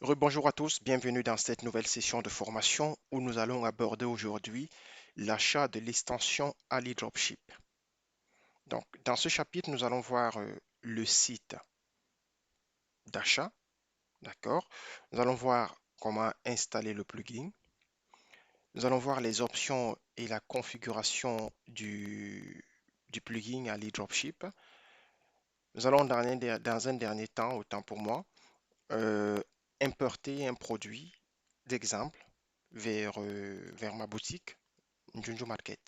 Rebonjour à tous, bienvenue dans cette nouvelle session de formation où nous allons aborder aujourd'hui l'achat de l'extension Ali Dropship. Donc, dans ce chapitre, nous allons voir le site d'achat, d'accord? Nous allons voir comment installer le plugin. Nous allons voir les options et la configuration du plugin Ali Dropship. Nous allons dans un dernier temps, autant pour moi, euh, importer un produit d'exemple vers ma boutique Junju Market.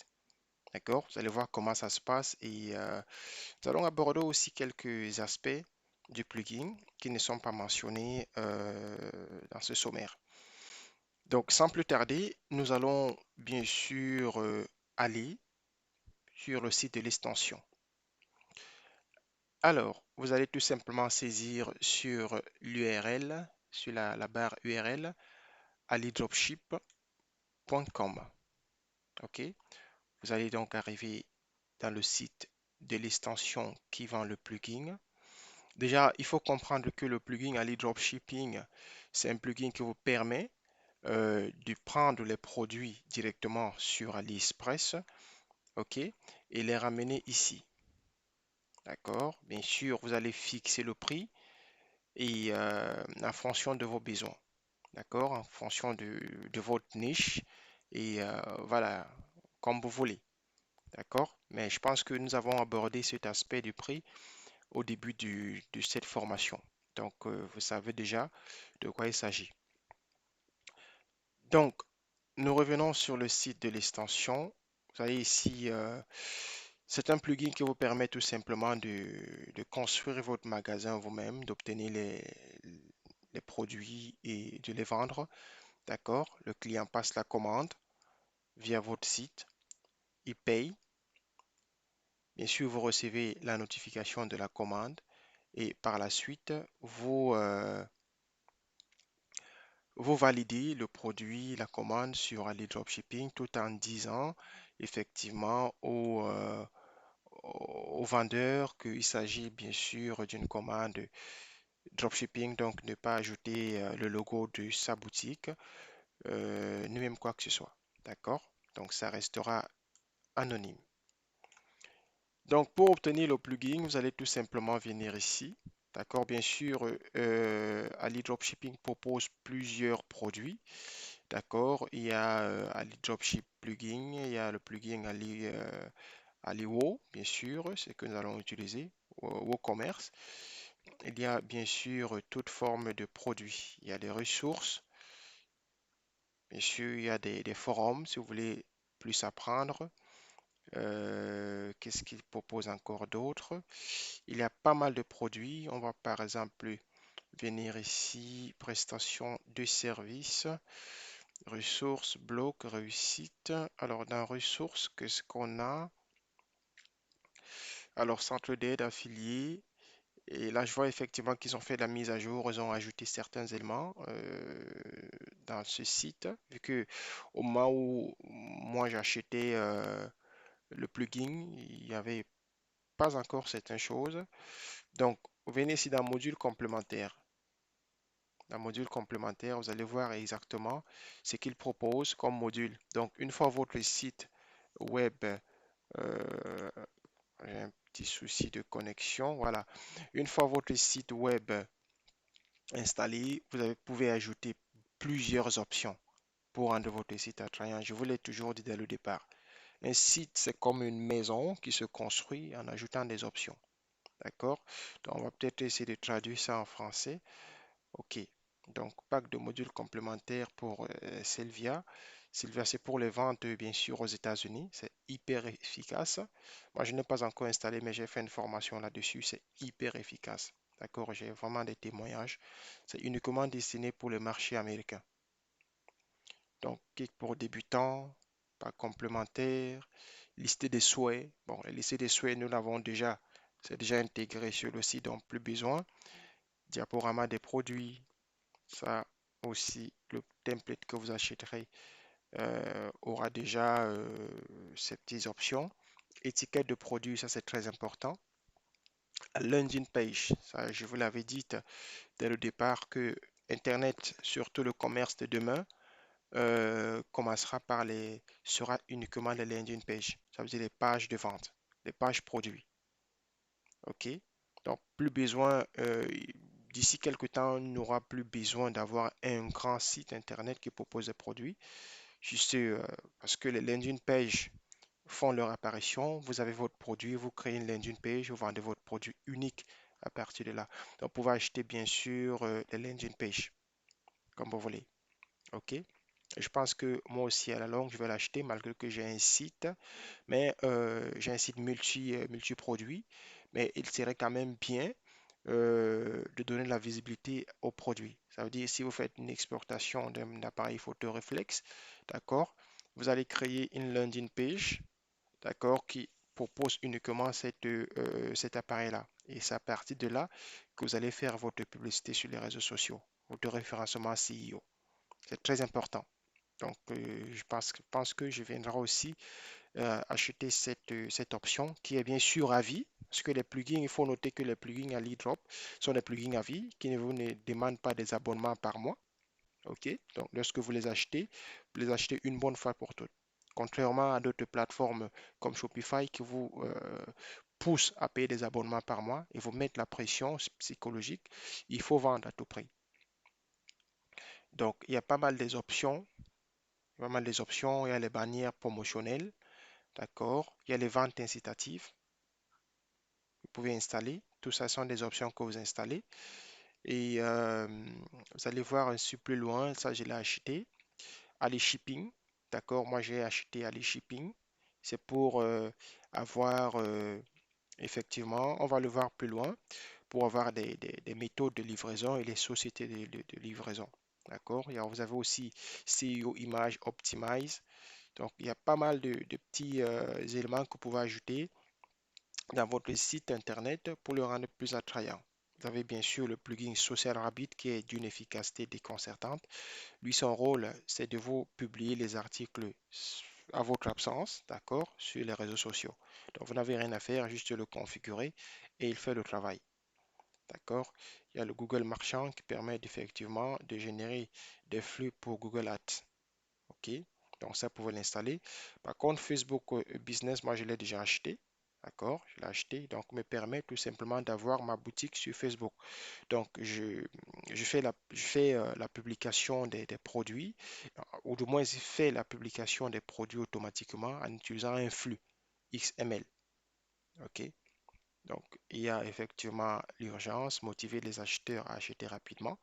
D'accord? Vous allez voir comment ça se passe et nous allons aborder aussi quelques aspects du plugin qui ne sont pas mentionnés dans ce sommaire. Donc, sans plus tarder, nous allons bien sûr aller sur le site de l'extension. Alors, vous allez tout simplement saisir sur l'URL, sur la barre URL, alidropship.com. OK? Vous allez donc arriver dans le site de l'extension qui vend le plugin. Déjà, il faut comprendre que le plugin Ali Dropshipping, c'est un plugin qui vous permet de prendre les produits directement sur AliExpress, ok, et les ramener ici. D'accord? Bien sûr, vous allez fixer le prix et en fonction de vos besoins. D'accord? En fonction de votre niche et voilà, comme vous voulez. D'accord? Mais je pense que nous avons abordé cet aspect du prix au début de cette formation. Donc, vous savez déjà de quoi il s'agit. Donc, nous revenons sur le site de l'extension. Vous voyez ici, c'est un plugin qui vous permet tout simplement de construire votre magasin vous-même, d'obtenir les produits et de les vendre. D'accord? Le client passe la commande via votre site, il paye. Bien sûr, vous recevez la notification de la commande et par la suite, vous validez le produit, la commande sur Ali Dropshipping tout en disant effectivement au vendeur qu'il s'agit bien sûr d'une commande dropshipping, donc ne pas ajouter le logo de sa boutique, ni même quoi que ce soit. D'accord? Donc ça restera anonyme. Donc, pour obtenir le plugin, vous allez tout simplement venir ici. D'accord, bien sûr, Ali Dropshipping propose plusieurs produits. D'accord, il y a Ali Dropship Plugin, il y a le plugin Ali bien sûr, c'est que nous allons utiliser, WooCommerce. Il y a bien sûr toute forme de produits. Il y a des ressources, bien sûr, il y a des forums si vous voulez plus apprendre. Qu'est-ce qu'il propose encore d'autre? Il y a pas mal de produits. On va par exemple venir ici, prestations de services, ressources, blocs, réussite. Alors dans ressources, qu'est-ce qu'on a? Alors centre d'aide, affilié. Et là, je vois effectivement qu'ils ont fait de la mise à jour, ils ont ajouté certains éléments dans ce site, vu que au moment où moi j'ai acheté le plugin, il n'y avait pas encore certaines choses. Donc, vous venez ici dans module complémentaire. Dans module complémentaire, vous allez voir exactement ce qu'il propose comme module. Donc, une fois votre site web, euh, j'ai un petit souci de connexion, voilà. Une fois votre site web installé, pouvez ajouter plusieurs options pour rendre votre site attrayant. Je vous l'ai toujours dit dès le départ. Un site, c'est comme une maison qui se construit en ajoutant des options. D'accord? Donc, on va peut-être essayer de traduire ça en français. OK. Donc, pack de modules complémentaires pour Sylvia. Sylvia, c'est pour les ventes, bien sûr, aux États-Unis. C'est hyper efficace. Moi, je n'ai pas encore installé, mais j'ai fait une formation là-dessus. C'est hyper efficace. D'accord? J'ai vraiment des témoignages. C'est uniquement destiné pour le marché américain. Donc, kit pour débutants, pack complémentaire, liste des souhaits. Bon, la liste des souhaits, nous l'avons déjà. C'est déjà intégré sur le site, donc plus besoin. Diaporama des produits, ça aussi, le template que vous achèterez aura déjà ces petites options. Étiquette de produit, ça c'est très important. Landing page, ça je vous l'avais dit dès le départ que Internet, surtout le commerce de demain, commencera par sera uniquement les landing pages. Ça veut dire les pages de vente, les pages produits. OK? Donc, plus besoin, d'ici quelques temps, on n'aura plus besoin d'avoir un grand site Internet qui propose des produits. Juste parce que les landing pages font leur apparition. Vous avez votre produit, vous créez une landing page, vous vendez votre produit unique à partir de là. Donc, vous pouvez acheter bien sûr les landing pages comme vous voulez. OK? Je pense que moi aussi à la longue, je vais l'acheter malgré que j'ai un site, mais j'ai un site multi-produits, mais il serait quand même bien de donner de la visibilité aux produits. Ça veut dire si vous faites une exportation d'un appareil photo réflexe, d'accord, vous allez créer une landing page, d'accord, qui propose uniquement cet appareil-là. Et c'est à partir de là que vous allez faire votre publicité sur les réseaux sociaux, votre référencement SEO. C'est très important. Donc, je pense que je viendrai aussi acheter cette option qui est bien sûr à vie. Parce que les plugins, il faut noter que les plugins à LeadDrop sont des plugins à vie qui ne vous ne demandent pas des abonnements par mois. OK? Donc, lorsque vous les achetez une bonne fois pour toutes. Contrairement à d'autres plateformes comme Shopify qui vous poussent à payer des abonnements par mois et vous mettent la pression psychologique, il faut vendre à tout prix. Donc, il y a pas mal des options. Il y a pas mal des options. Il y a les bannières promotionnelles. D'accord? Il y a les ventes incitatives. Vous pouvez installer. Tout ça sont des options que vous installez. Et vous allez voir un peu plus loin. Ça, je l'ai acheté. Ali Shipping. D'accord? Moi, j'ai acheté Ali Shipping. C'est pour avoir, effectivement, on va le voir plus loin, pour avoir des méthodes de livraison et les sociétés de livraison. D'accord? Et alors, vous avez aussi CEO Image Optimize. Donc, il y a pas mal de petits éléments que vous pouvez ajouter dans votre site internet pour le rendre plus attrayant. Vous avez bien sûr le plugin Social Rabbit qui est d'une efficacité déconcertante. Lui, son rôle, c'est de vous publier les articles à votre absence, d'accord, sur les réseaux sociaux. Donc, vous n'avez rien à faire, juste le configurer et il fait le travail. D'accord? Il y a le Google Marchand qui permet effectivement de générer des flux pour Google Ads. OK? Donc, ça, vous pouvez l'installer. Par contre, Facebook Business, moi, je l'ai déjà acheté. D'accord? Je l'ai acheté. Donc, me permet tout simplement d'avoir ma boutique sur Facebook. Donc, je fais la publication des produits, ou du moins, je fais la publication des produits automatiquement en utilisant un flux XML. OK? Donc, il y a effectivement l'urgence, motiver les acheteurs à acheter rapidement.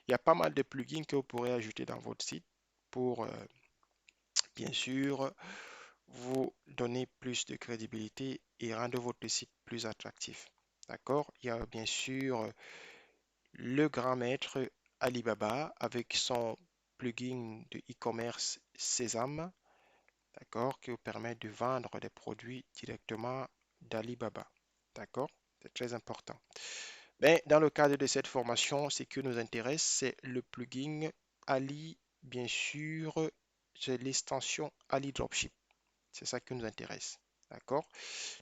Il y a pas mal de plugins que vous pourrez ajouter dans votre site pour, bien sûr, vous donner plus de crédibilité et rendre votre site plus attractif. D'accord? Il y a bien sûr le grand maître Alibaba avec son plugin de e-commerce Sésame, d'accord, qui vous permet de vendre des produits directement d'Alibaba. D'accord? C'est très important. Mais dans le cadre de cette formation, ce qui nous intéresse, c'est le plugin Ali, bien sûr, c'est l'extension Ali Dropship. C'est ça qui nous intéresse. D'accord?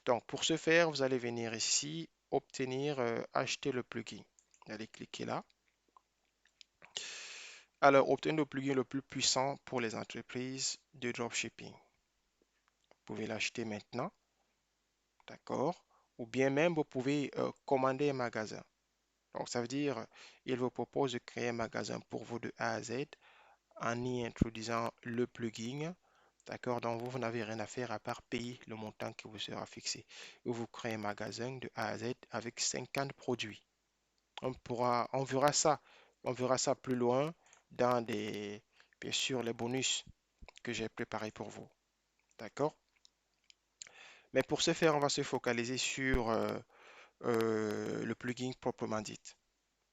Donc, pour ce faire, vous allez venir ici, obtenir, acheter le plugin. Vous allez cliquer là. Alors, obtenez le plugin le plus puissant pour les entreprises de dropshipping. Vous pouvez l'acheter maintenant, d'accord? Ou bien même, vous pouvez commander un magasin. Donc, ça veut dire, il vous propose de créer un magasin pour vous de A à Z en y introduisant le plugin. D'accord? Donc, vous n'avez rien à faire à part payer le montant qui vous sera fixé. Et vous créez un magasin de A à Z avec 50 produits. On verra ça plus loin dans bien sûr, les bonus que j'ai préparés pour vous. D'accord? Mais pour ce faire, on va se focaliser sur le plugin proprement dit.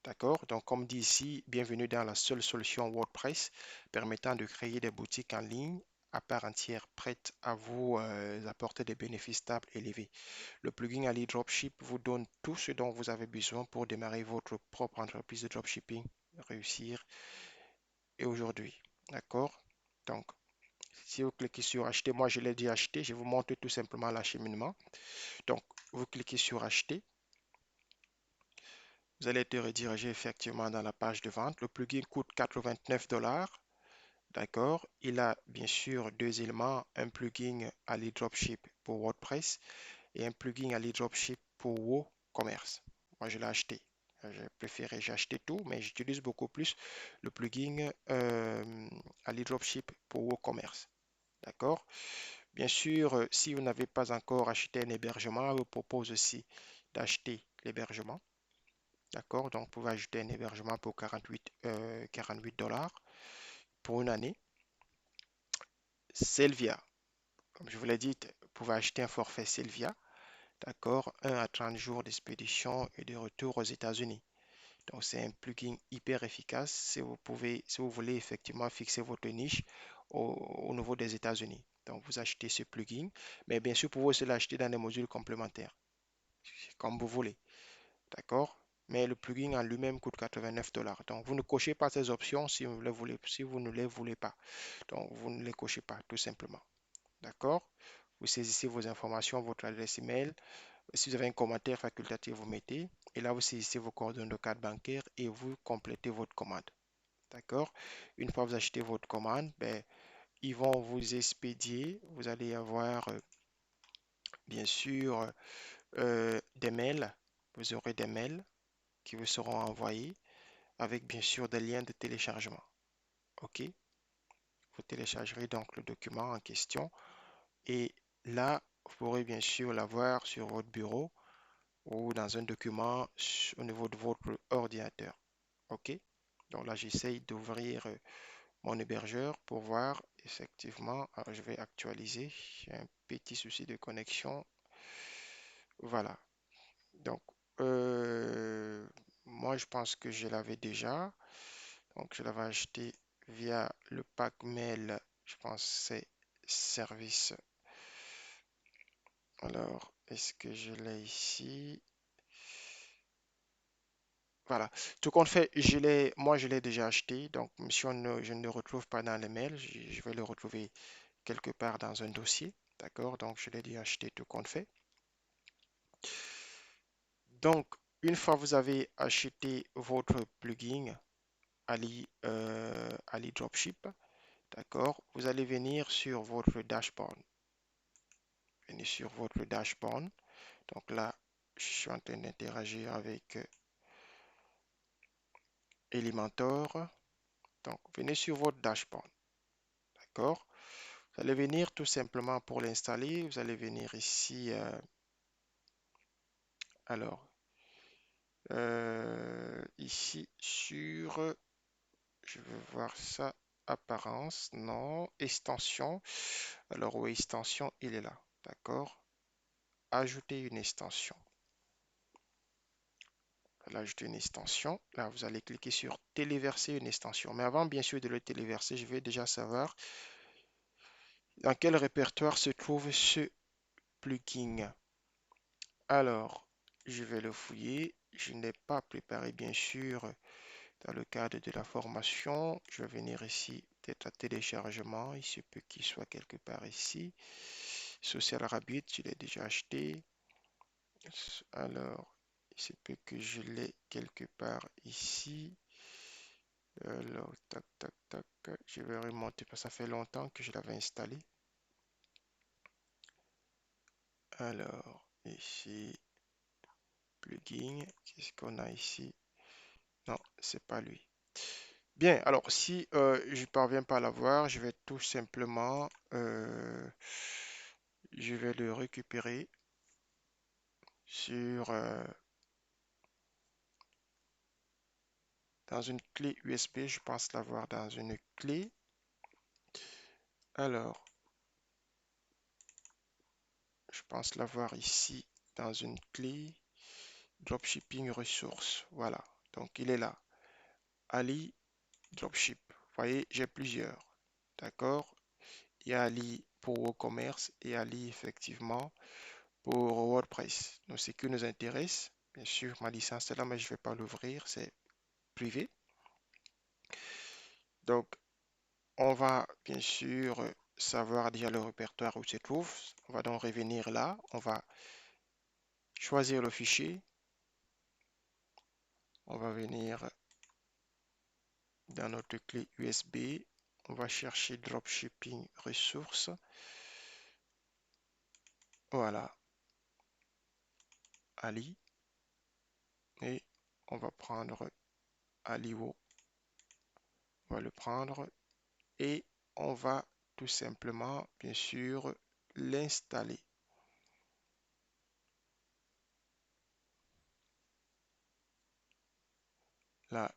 D'accord? Donc, comme dit ici, bienvenue dans la seule solution WordPress permettant de créer des boutiques en ligne à part entière prêtes à vous apporter des bénéfices stables élevés. Le plugin Ali Dropship vous donne tout ce dont vous avez besoin pour démarrer votre propre entreprise de dropshipping, réussir et aujourd'hui. D'accord? Donc, si vous cliquez sur acheter, moi je l'ai dit acheter, je vous montre tout simplement l'acheminement. Donc, vous cliquez sur acheter. Vous allez être redirigé effectivement dans la page de vente. Le plugin coûte 89 $. D'accord? Il a bien sûr deux éléments, un plugin Ali Dropship pour WordPress et un plugin Ali Dropship pour WooCommerce. Moi, je l'ai acheté. J'ai préféré, j'ai acheté tout, mais j'utilise beaucoup plus le plugin Ali Dropship pour WooCommerce. D'accord? Bien sûr, si vous n'avez pas encore acheté un hébergement, je vous propose aussi d'acheter l'hébergement. D'accord? Donc, vous pouvez ajouter un hébergement pour 48 $ pour une année. Selvia, comme je vous l'ai dit, vous pouvez acheter un forfait Selvia. D'accord? 1 à 30 jours d'expédition et de retour aux États-Unis. Donc, c'est un plugin hyper efficace si vous voulez effectivement fixer votre niche au niveau des États-Unis. Donc, vous achetez ce plugin, mais bien sûr, vous pouvez aussi l'acheter dans des modules complémentaires, comme vous voulez. D'accord? Mais le plugin en lui-même coûte 89 $. Donc, vous ne cochez pas ces options si vous, si vous ne les voulez pas. Donc, vous ne les cochez pas, tout simplement. D'accord? Vous saisissez vos informations, votre adresse email. Si vous avez un commentaire facultatif, vous mettez. Et là, vous saisissez vos coordonnées de carte bancaire et vous complétez votre commande. D'accord? Une fois que vous achetez votre commande, ben, ils vont vous expédier. Vous allez avoir, bien sûr, des mails. Vous aurez des mails qui vous seront envoyés avec, bien sûr, des liens de téléchargement. OK? Vous téléchargerez donc le document en question. Et là, vous pourrez bien sûr l'avoir sur votre bureau ou dans un document au niveau de votre ordinateur. OK? Donc là, j'essaye d'ouvrir mon hébergeur pour voir effectivement. Alors, je vais actualiser. J'ai un petit souci de connexion. Voilà. Donc, euh, moi, je pense que je l'avais déjà. Donc, je l'avais acheté via le pack mail. Je pense que c'est service. Alors, est-ce que je l'ai ici? Voilà. Tout compte fait, moi je l'ai déjà acheté. Donc, si je ne le retrouve pas dans les mails, je vais le retrouver quelque part dans un dossier. D'accord? Donc, je l'ai déjà acheté tout compte fait. Donc, une fois que vous avez acheté votre plugin Ali Dropship, d'accord, vous allez venir sur votre dashboard. Venez sur votre dashboard. Donc là, je suis en train d'interagir avec Elementor. Donc, venez sur votre dashboard. D'accord? Vous allez venir tout simplement pour l'installer. Vous allez venir ici. Alors, ici sur, je veux voir ça, apparence, non, extension. Alors, oui, extension, il est là. D'accord? Ajouter une extension. Voilà, ajouter une extension. Là, vous allez cliquer sur téléverser une extension. Mais avant, bien sûr, de le téléverser, je vais déjà savoir dans quel répertoire se trouve ce plugin. Alors, je vais le fouiller. Je n'ai pas préparé, bien sûr, dans le cadre de la formation. Je vais venir ici, peut-être à téléchargement. Il se peut qu'il soit quelque part ici. Social Rabbit, je l'ai déjà acheté. Alors, il se peut que je l'ai quelque part ici. Alors, tac, tac, tac. Je vais remonter parce que ça fait longtemps que je l'avais installé. Alors, ici, plugin. Qu'est-ce qu'on a ici? Non, c'est pas lui. Bien, alors si je ne parviens pas à l'avoir, je vais tout simplement, je vais le récupérer sur, dans une clé USB. Je pense l'avoir dans une clé. Alors, je pense l'avoir ici dans une clé. Dropshipping ressources. Voilà, donc il est là. Ali Dropship. Vous voyez, j'ai plusieurs. D'accord? Il y a Ali pour WooCommerce et Ali effectivement pour WordPress. Donc, ce qui nous intéresse, bien sûr, ma licence est là, mais je ne vais pas l'ouvrir, c'est privé. Donc, on va bien sûr savoir déjà le répertoire où se trouve. On va donc revenir là. On va choisir le fichier. On va venir dans notre clé USB. On va chercher Dropshipping ressources. Voilà, Ali. Et on va prendre Aliwo. On va le prendre et on va tout simplement, bien sûr, l'installer. Là,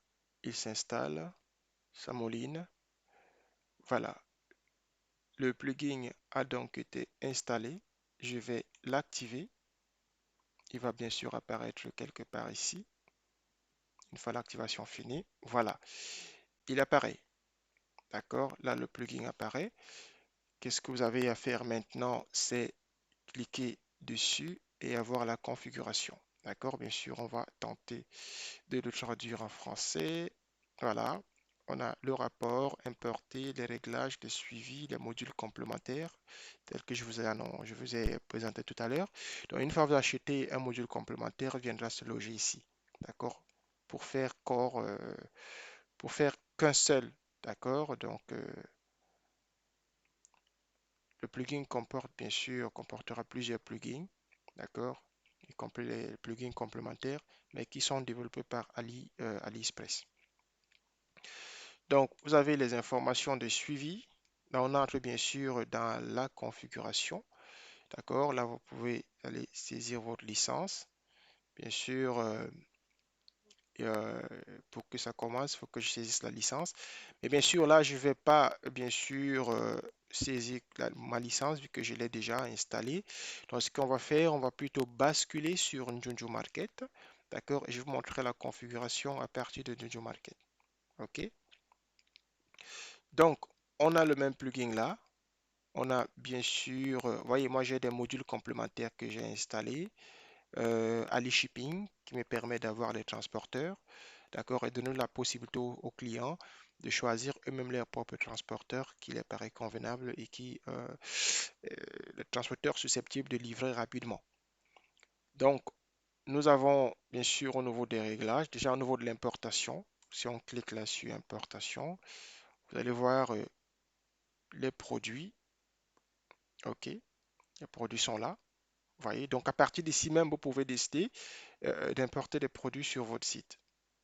il s'installe, ça mouline. Voilà, le plugin a donc été installé. Je vais l'activer. Il va bien sûr apparaître quelque part ici. Une fois l'activation finie, voilà, il apparaît. D'accord? Là, le plugin apparaît. Qu'est-ce que vous avez à faire maintenant? C'est cliquer dessus et avoir la configuration. D'accord? Bien sûr, on va tenter de le traduire en français. Voilà. On a le rapport, importer, les réglages, les suivis, les modules complémentaires, tels que je vous ai présenté tout à l'heure. Donc, une fois que vous achetez un module complémentaire, il viendra se loger ici. D'accord? Pour faire corps, pour faire qu'un seul. D'accord? Donc, le plugin comportera plusieurs plugins, d'accord, y compris les plugins complémentaires, mais qui sont développés par AliExpress. Donc, vous avez les informations de suivi. Là, on entre bien sûr dans la configuration, d'accord. Là, vous pouvez aller saisir votre licence. Bien sûr, euh, pour que ça commence, il faut que je saisisse la licence. Mais bien sûr, là, je ne vais pas, bien sûr, saisir ma licence vu que je l'ai déjà installée. Donc, ce qu'on va faire, on va plutôt basculer sur Njunju Market. D'accord? Et je vous montrerai la configuration à partir de Njunju Market. OK? Donc, on a le même plugin là. On a bien sûr, voyez, moi j'ai des modules complémentaires que j'ai installés. Ali Shipping qui me permet d'avoir les transporteurs, d'accord, et donner la possibilité aux clients de choisir eux-mêmes leurs propres transporteurs qui leur paraît convenable et les transporteurs susceptibles de livrer rapidement. Donc, nous avons bien sûr au niveau des réglages, déjà au niveau de l'importation, si on clique là sur importation, vous allez voir les produits, ok, les produits sont là. Vous voyez, donc à partir d'ici même, vous pouvez décider d'importer des produits sur votre site.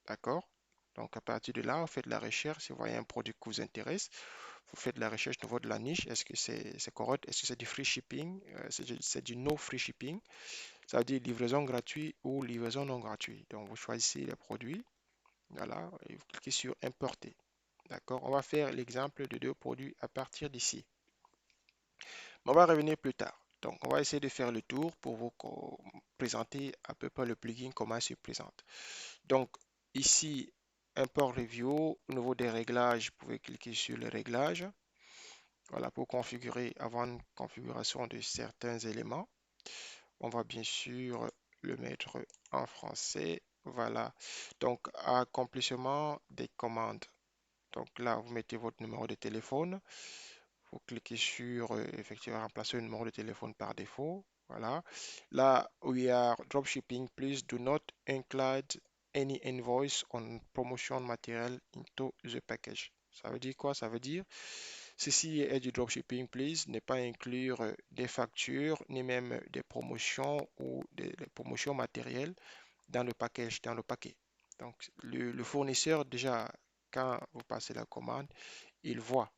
D'accord? Donc à partir de là, vous faites la recherche. Si vous voyez un produit qui vous intéresse, vous faites la recherche au niveau de la niche. Est-ce que c'est correct? Est-ce que c'est du free shipping? C'est du no free shipping. Ça veut dire livraison gratuite ou livraison non gratuite. Donc vous choisissez les produits. Voilà. Et vous cliquez sur importer. D'accord? On va faire l'exemple de deux produits à partir d'ici. On va revenir plus tard. Donc, on va essayer de faire le tour pour vous présenter à peu près le plugin, comment il se présente. Donc, ici, import review, au niveau des réglages, vous pouvez cliquer sur les réglages. Voilà, pour configurer, avant une configuration de certains éléments. On va bien sûr le mettre en français. Voilà. Donc, accomplissement des commandes. Donc là, vous mettez votre numéro de téléphone. Vous cliquez sur effectivement remplacer le numéro de téléphone par défaut. Voilà. Là, we are dropshipping. Please do not include any invoice on promotion material into the package. Ça veut dire quoi? Ça veut dire ceci est du dropshipping. Please ne pas inclure des factures ni même des promotions ou des promotions matérielles dans le package, dans le paquet. Donc, le fournisseur, déjà, quand vous passez la commande, il voit,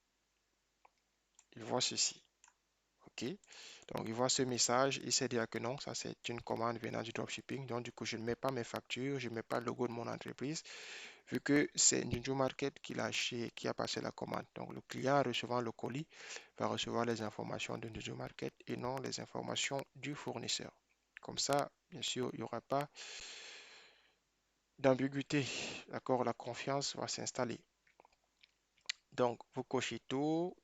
il voit ceci. OK? Donc, il voit ce message, il sait dire que non, ça c'est une commande venant du dropshipping. Donc, du coup, je ne mets pas mes factures, je ne mets pas le logo de mon entreprise, vu que c'est Ninja Market qui a passé la commande. Donc, le client recevant le colis va recevoir les informations de Ninja Market et non les informations du fournisseur. Comme ça, bien sûr, il n'y aura pas d'ambiguïté. D'accord? La confiance va s'installer. Donc, vous cochez tout.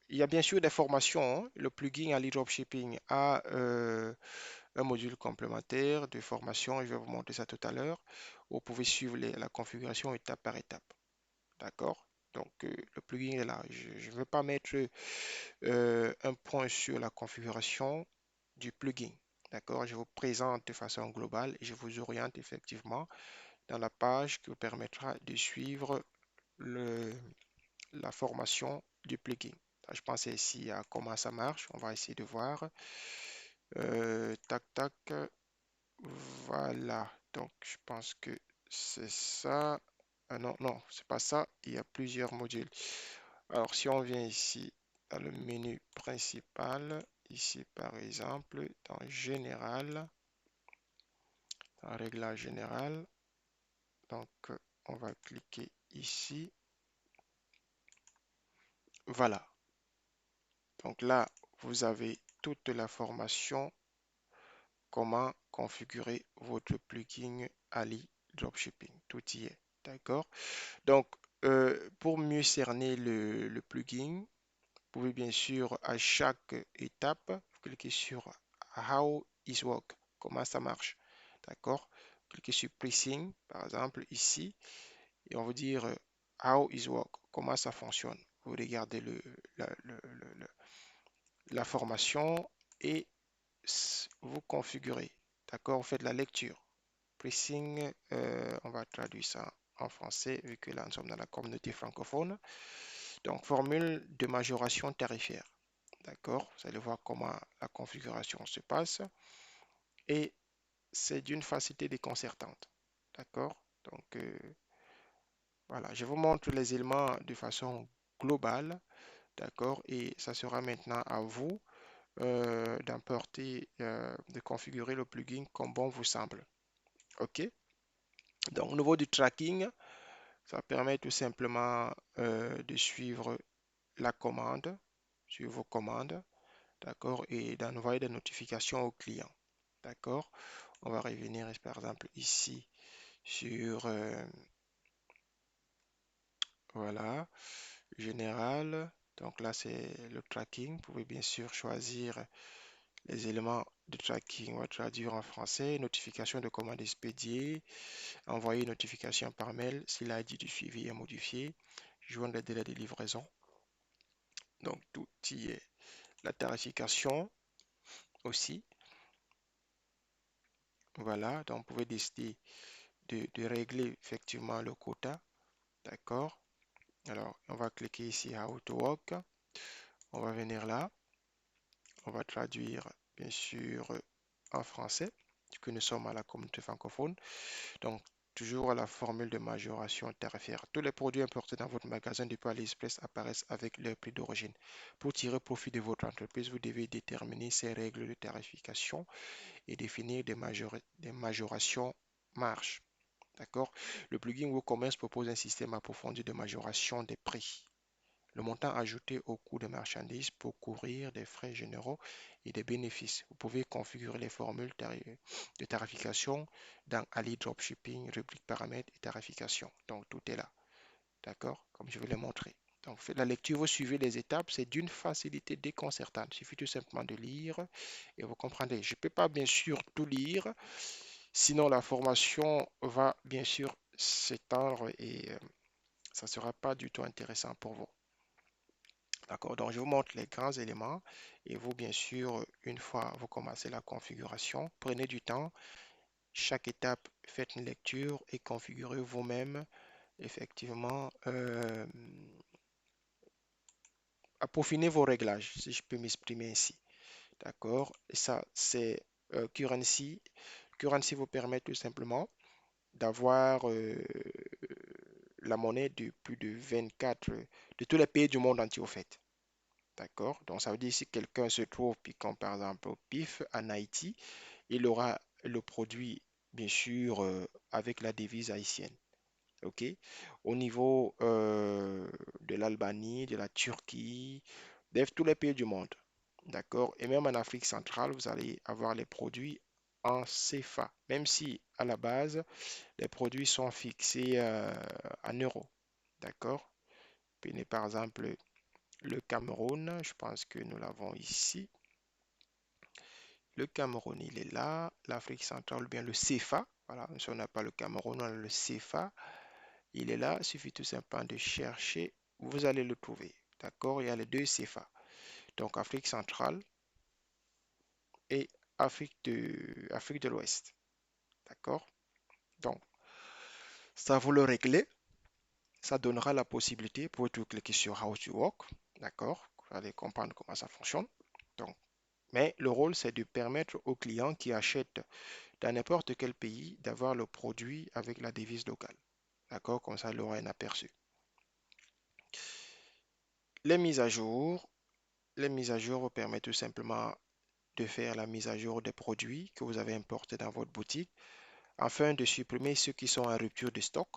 Il y a bien sûr des formations, hein. Le plugin Ali Dropshipping a un module complémentaire de formation. Je vais vous montrer ça tout à l'heure. Vous pouvez suivre la configuration étape par étape. D'accord? Donc, le plugin est là. Je ne veux pas mettre un point sur la configuration du plugin. D'accord? Je vous présente de façon globale et je vous oriente effectivement dans la page qui vous permettra de suivre le, la formation du plugin. Je pense ici à comment ça marche. On va essayer de voir. Tac, tac. Voilà. Donc, je pense que c'est ça. Ah non, non, c'est pas ça. Il y a plusieurs modules. Alors, si on vient ici dans le menu principal, ici par exemple, dans Général, dans Réglage général, donc on va cliquer ici. Voilà. Donc là, vous avez toute la formation, comment configurer votre plugin Ali Dropshipping. Tout y est. D'accord? Donc, pour mieux cerner le plugin, vous pouvez bien sûr à chaque étape, vous cliquez sur How is work, comment ça marche. D'accord? Cliquez sur Pricing, par exemple, ici, et on va dire How is work, comment ça fonctionne. Vous regardez la, la formation et vous configurez. D'accord? Vous faites la lecture. Pricing, on va traduire ça en français, vu que là, nous sommes dans la communauté francophone. Donc, formule de majoration tarifaire. D'accord? Vous allez voir comment la configuration se passe. Et c'est d'une facilité déconcertante. D'accord? Donc, voilà, je vous montre les éléments de façon globale. D'accord? Et ça sera maintenant à vous d'importer, de configurer le plugin comme bon vous semble. OK? Donc, au niveau du tracking, ça permet tout simplement de suivre la commande, suivre vos commandes, d'accord, et d'envoyer des notifications aux clients, d'accord. On va revenir par exemple ici sur, voilà, général. Donc là, c'est le tracking. Vous pouvez bien sûr choisir les éléments de tracking. On va traduire en français, notification de commande expédiée, envoyer une notification par mail si l'ID du suivi est modifié, joindre les délais de livraison. Donc tout y est. La tarification aussi. Voilà, donc vous pouvez décider de régler effectivement le quota. D'accord? Alors, on va cliquer ici à Work. On va venir là. On va traduire, bien sûr, en français, que nous sommes à la communauté francophone. Donc, toujours la formule de majoration tarifaire. Tous les produits importés dans votre magasin depuis AliExpress apparaissent avec leur prix d'origine. Pour tirer profit de votre entreprise, vous devez déterminer ces règles de tarification et définir des majorations marge. D'accord? Le plugin WooCommerce propose un système approfondi de majoration des prix. Le montant ajouté au coût des marchandises pour couvrir des frais généraux et des bénéfices. Vous pouvez configurer les formules de tarification dans Ali Dropshipping, rubrique paramètres et tarification. Donc tout est là. D'accord? Comme je vous l'ai montré. Donc faites la lecture, vous suivez les étapes, c'est d'une facilité déconcertante. Il suffit tout simplement de lire et vous comprendrez. Je ne peux pas bien sûr tout lire, sinon la formation va bien sûr s'étendre et ça ne sera pas du tout intéressant pour vous. D'accord, donc je vous montre les grands éléments et vous, bien sûr, une fois vous commencez la configuration, prenez du temps. Chaque étape, faites une lecture et configurez vous-même, effectivement, à peaufiner vos réglages, si je peux m'exprimer ainsi. D'accord, et ça, c'est Currency. Currency vous permet tout simplement d'avoir la monnaie de plus de 24, de tous les pays du monde entier, au fait. D'accord? Donc, ça veut dire si quelqu'un se trouve, puis comme par exemple au PIF en Haïti, il aura le produit, bien sûr, avec la devise haïtienne. OK? Au niveau de l'Albanie, de la Turquie, bref, tous les pays du monde. D'accord? Et même en Afrique centrale, vous allez avoir les produits en CFA, même si à la base, les produits sont fixés en euros. D'accord? Prenez par exemple le Cameroun, je pense que nous l'avons ici. Le Cameroun, il est là. L'Afrique centrale, ou bien le CFA. Voilà, si on n'a pas le Cameroun, on a le CFA. Il est là. Il suffit tout simplement de chercher. Vous allez le trouver. D'accord? Il y a les deux CFA. Donc, Afrique centrale et Afrique de l'Ouest. D'accord? Donc, Ça, vous le réglez. Ça donnera la possibilité pour tout cliquer sur How to Work. D'accord? Vous allez comprendre comment ça fonctionne. Donc, mais le rôle, c'est de permettre aux clients qui achètent dans n'importe quel pays d'avoir le produit avec la devise locale. D'accord? Comme ça, il aura un aperçu. Les mises à jour. Les mises à jour vous permettent tout simplement de faire la mise à jour des produits que vous avez importés dans votre boutique afin de supprimer ceux qui sont en rupture de stock.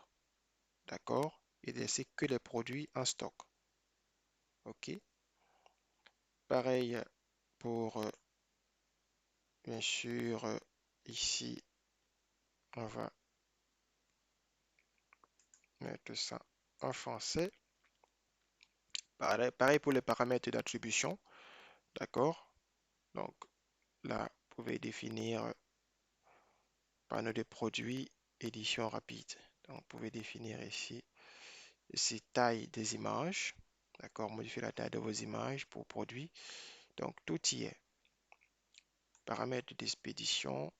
D'accord? Et de laisser que les produits en stock. OK? Pareil pour, bien sûr, ici, on va mettre ça en français. Pareil pour les paramètres d'attribution. D'accord? Donc là, vous pouvez définir panneau de produits, édition rapide. Donc, vous pouvez définir ici taille des images. D'accord? Modifier la taille de vos images pour produits. Donc, tout y est. Paramètres d'expédition,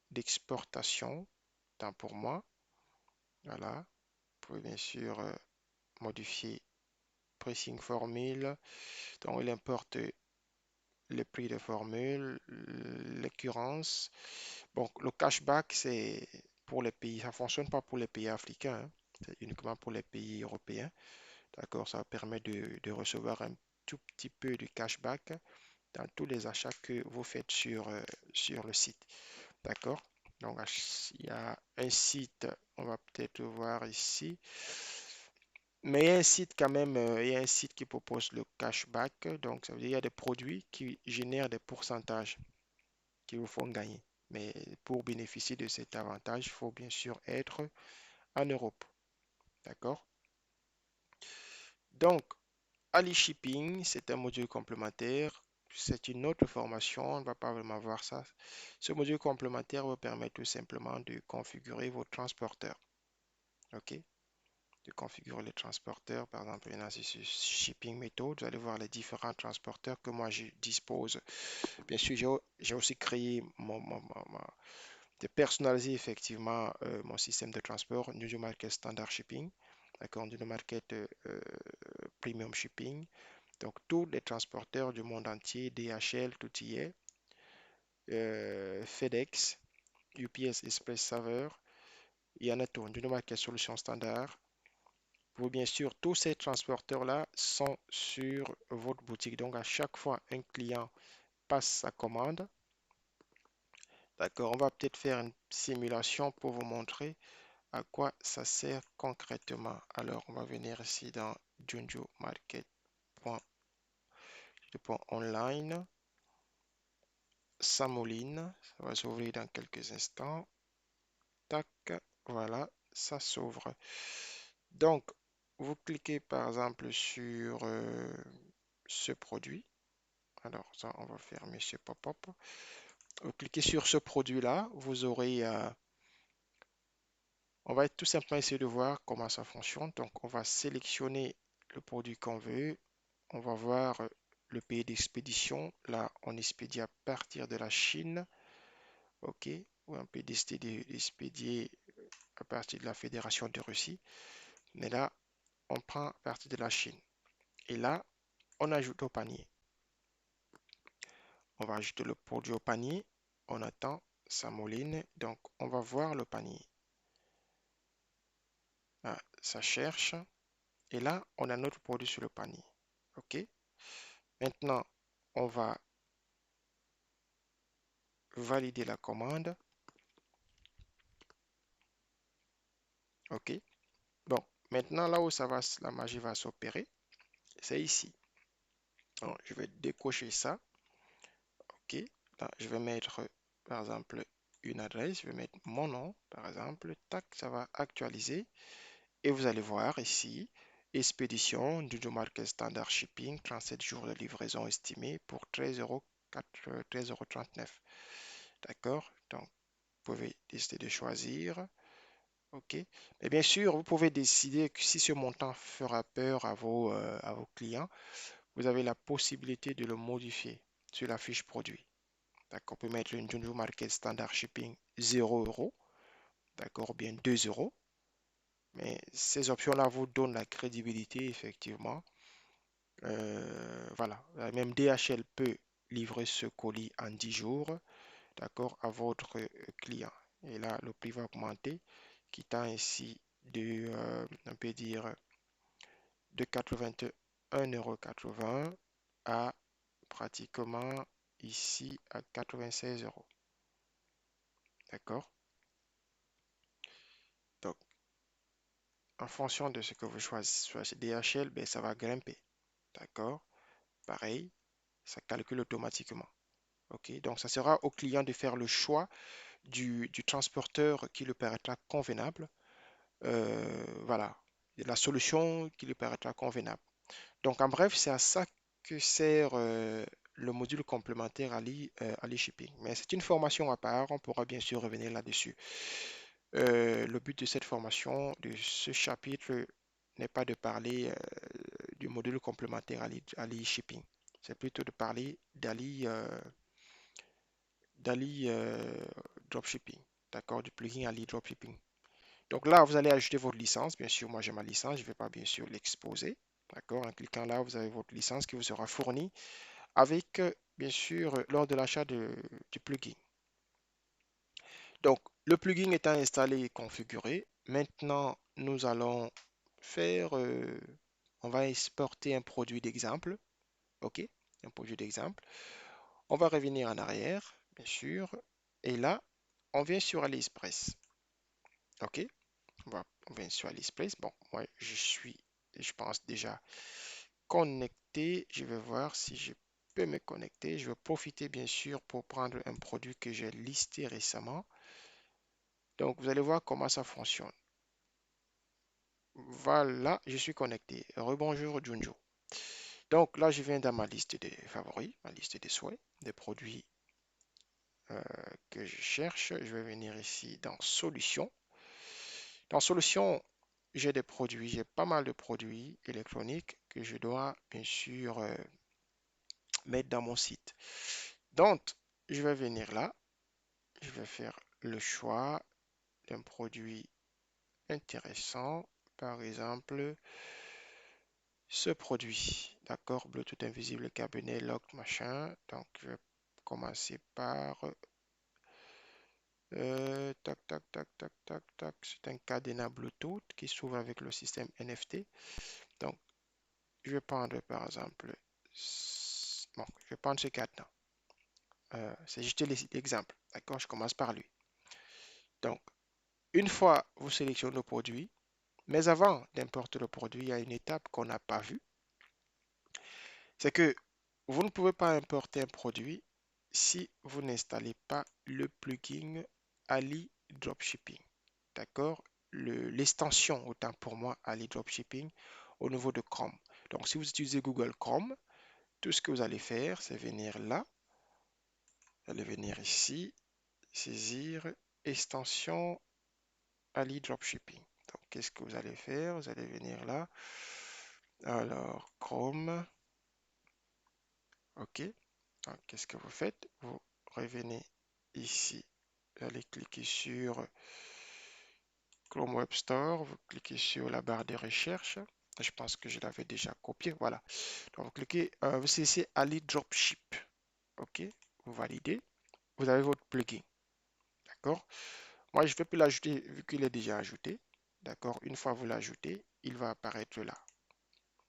d'exportation, tant pour moi. Voilà. Vous pouvez bien sûr modifier pricing formule. Donc, il importe le prix de formule, l'occurrence. Bon, le cashback, c'est pour les pays, ça ne fonctionne pas pour les pays africains, hein. C'est uniquement pour les pays européens. D'accord, ça permet de recevoir un tout petit peu de cashback dans tous les achats que vous faites sur le site. D'accord? Donc, il y a un site, on va peut-être le voir ici. Mais il y a un site quand même, il y a un site qui propose le cashback. Donc, ça veut dire qu'il y a des produits qui génèrent des pourcentages qui vous font gagner. Mais pour bénéficier de cet avantage, il faut bien sûr être en Europe. D'accord? Donc, Ali Shipping, c'est un module complémentaire. C'est une autre formation, on ne va pas vraiment voir ça. Ce module complémentaire vous permet tout simplement de configurer vos transporteurs. OK? De configurer les transporteurs. Par exemple, il y en a sur Shipping Method. Vous allez voir les différents transporteurs que moi je dispose. Bien sûr, j'ai aussi créé de personnaliser effectivement mon système de transport, New Market Standard Shipping, d'accord, New Market Premium Shipping. Donc, tous les transporteurs du monde entier, DHL, tout y est, FedEx, UPS Express Saver, il y en a tout, New Market Solution Standard. Pour bien sûr, tous ces transporteurs-là sont sur votre boutique. Donc, à chaque fois un client passe sa commande, d'accord, on va peut-être faire une simulation pour vous montrer à quoi ça sert concrètement. Alors, on va venir ici dans junjomarket.online. Samoline, ça va s'ouvrir dans quelques instants. Tac, voilà, ça s'ouvre. Donc, vous cliquez par exemple sur ce produit. Alors, ça, on va fermer ce pop-up. Vous cliquez sur ce produit-là, vous aurez on va tout simplement essayer de voir comment ça fonctionne. Donc, on va sélectionner le produit qu'on veut. On va voir le pays d'expédition. Là, on expédie à partir de la Chine. OK. Ou on peut décider d'expédier à partir de la Fédération de Russie. Mais là, on prend à partir de la Chine. Et là, on ajoute au panier. On va ajouter le produit au panier. On attend, ça mouline. Donc, on va voir le panier. Là, ça cherche. Et là, on a notre produit sur le panier. OK. Maintenant, on va valider la commande. OK. Bon, maintenant, là où ça va, la magie va s'opérer, c'est ici. Alors, je vais décocher ça. OK. Là, je vais mettre, par exemple, une adresse. Je vais mettre mon nom, par exemple. Tac, ça va actualiser. Et vous allez voir ici, expédition du marque standard shipping, 37 jours de livraison estimée pour 13,39 €. D'accord? Donc, vous pouvez décider de choisir. OK. Mais bien sûr, vous pouvez décider que si ce montant fera peur à vos clients, vous avez la possibilité de le modifier sur la fiche produit. D'accord. On peut mettre une Junior Market Standard Shipping 0 €. D'accord. Ou bien 2 €. Mais ces options-là vous donnent la crédibilité, effectivement. Voilà. Même DHL peut livrer ce colis en 10 jours, d'accord, à votre client. Et là, le prix va augmenter, quittant ainsi on peut dire, de 81,80 € à pratiquement ici à 96 euros. D'accord? Donc, en fonction de ce que vous choisissez DHL, ben, ça va grimper. D'accord? Pareil, ça calcule automatiquement. OK? Donc, ça sera au client de faire le choix du transporteur qui lui paraîtra convenable. Voilà, la solution qui lui paraîtra convenable. Donc, en bref, c'est à ça que sert le module complémentaire Ali Shipping. Mais c'est une formation à part, on pourra bien sûr revenir là-dessus. Le but de cette formation, de ce chapitre, n'est pas de parler du module complémentaire Ali Shipping. C'est plutôt de parler d'Ali Dropshipping, d'accord, du plugin Ali Dropshipping. Donc là, vous allez ajouter votre licence. Bien sûr, moi j'ai ma licence, je ne vais pas bien sûr l'exposer. D'accord? En cliquant là, vous avez votre licence qui vous sera fournie avec, bien sûr, lors de l'achat du plugin. Donc, le plugin étant installé et configuré, maintenant, nous allons on va exporter un produit d'exemple. OK? Un produit d'exemple. On va revenir en arrière, bien sûr. Et là, on vient sur AliExpress. OK? On vient sur AliExpress. Bon, moi, je pense déjà connecté. Je vais voir si je peux me connecter. Je vais profiter, bien sûr, pour prendre un produit que j'ai listé récemment. Donc, vous allez voir comment ça fonctionne. Voilà, je suis connecté. Rebonjour, Junjo. Donc, là, je viens dans ma liste des favoris, ma liste des souhaits, des produits euh, que je cherche. Je vais venir ici dans Solutions. Dans Solutions, j'ai des produits, j'ai pas mal de produits électroniques que je dois bien sûr mettre dans mon site. Donc, je vais venir là, je vais faire le choix d'un produit intéressant, par exemple ce produit, d'accord, Bluetooth invisible, cabinet, lock, machin. Donc, je vais commencer par tac, tac, tac, tac, tac, tac. C'est un cadenas Bluetooth qui s'ouvre avec le système NFT. Donc, je vais prendre par exemple, bon, je vais prendre ce cadenas. C'est juste l'exemple. D'accord, je commence par lui. Donc, une fois vous sélectionnez le produit, mais avant d'importer le produit, il y a une étape qu'on n'a pas vue. C'est que vous ne pouvez pas importer un produit si vous n'installez pas le plugin Ali Dropshipping. D'accord? L'extension, autant pour moi, Ali Dropshipping au niveau de Chrome. Donc, si vous utilisez Google Chrome, tout ce que vous allez faire, c'est venir là. Vous allez venir ici, saisir extension Ali Dropshipping. Donc, qu'est-ce que vous allez faire? Vous allez venir là. Alors, Chrome. OK. Donc, qu'est-ce que vous faites? Vous revenez ici. Vous allez cliquer sur Chrome Web Store. Vous cliquez sur la barre de recherche. Je pense que je l'avais déjà copié. Voilà. Donc, vous cliquez, vous saisissez Ali Dropship. OK. Vous validez. Vous avez votre plugin. D'accord? Moi, je ne vais plus l'ajouter vu qu'il est déjà ajouté. D'accord? Une fois vous l'ajoutez, il va apparaître là.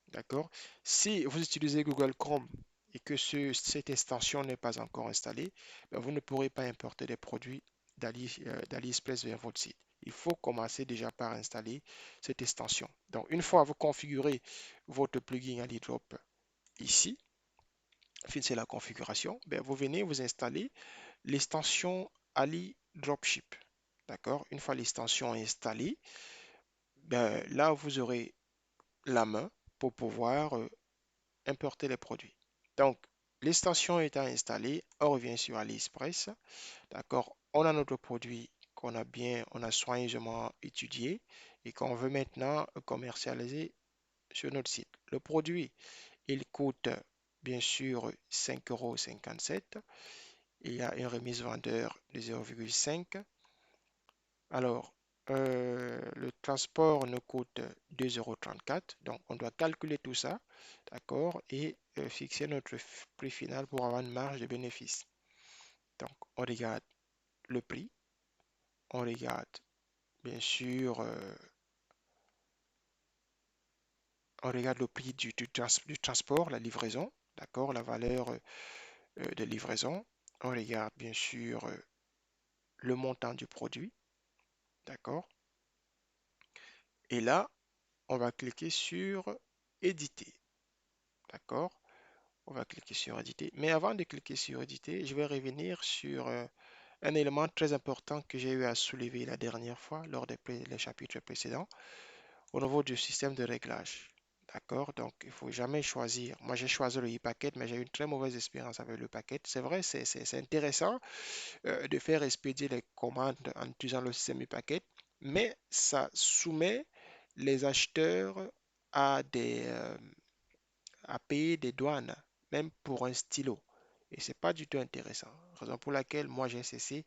D'accord? Si vous utilisez Google Chrome et que cette extension n'est pas encore installée, ben, vous ne pourrez pas importer des produits d'AliExpress vers votre site. Il faut commencer déjà par installer cette extension. Donc, une fois vous configurez votre plugin AliDrop ici, finissez la configuration, ben, vous venez vous installer l'extension Ali Dropship. D'accord? Une fois l'extension installée, ben, là, vous aurez la main pour pouvoir importer les produits. Donc, l'extension étant installée, on revient sur AliExpress. D'accord? On a notre produit on a soigneusement étudié et qu'on veut maintenant commercialiser sur notre site. Le produit, il coûte bien sûr 5,57 €. Il y a une remise vendeur de 0,5. Alors, le transport nous coûte 2,34 €. Donc, on doit calculer tout ça, d'accord, et fixer notre prix final pour avoir une marge de bénéfice. Donc, on regarde le prix, on regarde bien sûr, on regarde le prix du transport, la livraison, d'accord, la valeur de livraison. On regarde bien sûr le montant du produit, d'accord. Et là, on va cliquer sur éditer, d'accord. On va cliquer sur éditer. Mais avant de cliquer sur éditer, je vais revenir sur un élément très important que j'ai eu à soulever la dernière fois lors des chapitres précédents au niveau du système de réglage. D'accord? Donc, il ne faut jamais choisir. Moi, j'ai choisi le e-packet, mais j'ai eu une très mauvaise expérience avec le packet. C'est vrai, c'est intéressant de faire expédier les commandes en utilisant le système e-packet, mais ça soumet les acheteurs à à payer des douanes, même pour un stylo. Et c'est pas du tout intéressant. Raison pour laquelle moi j'ai cessé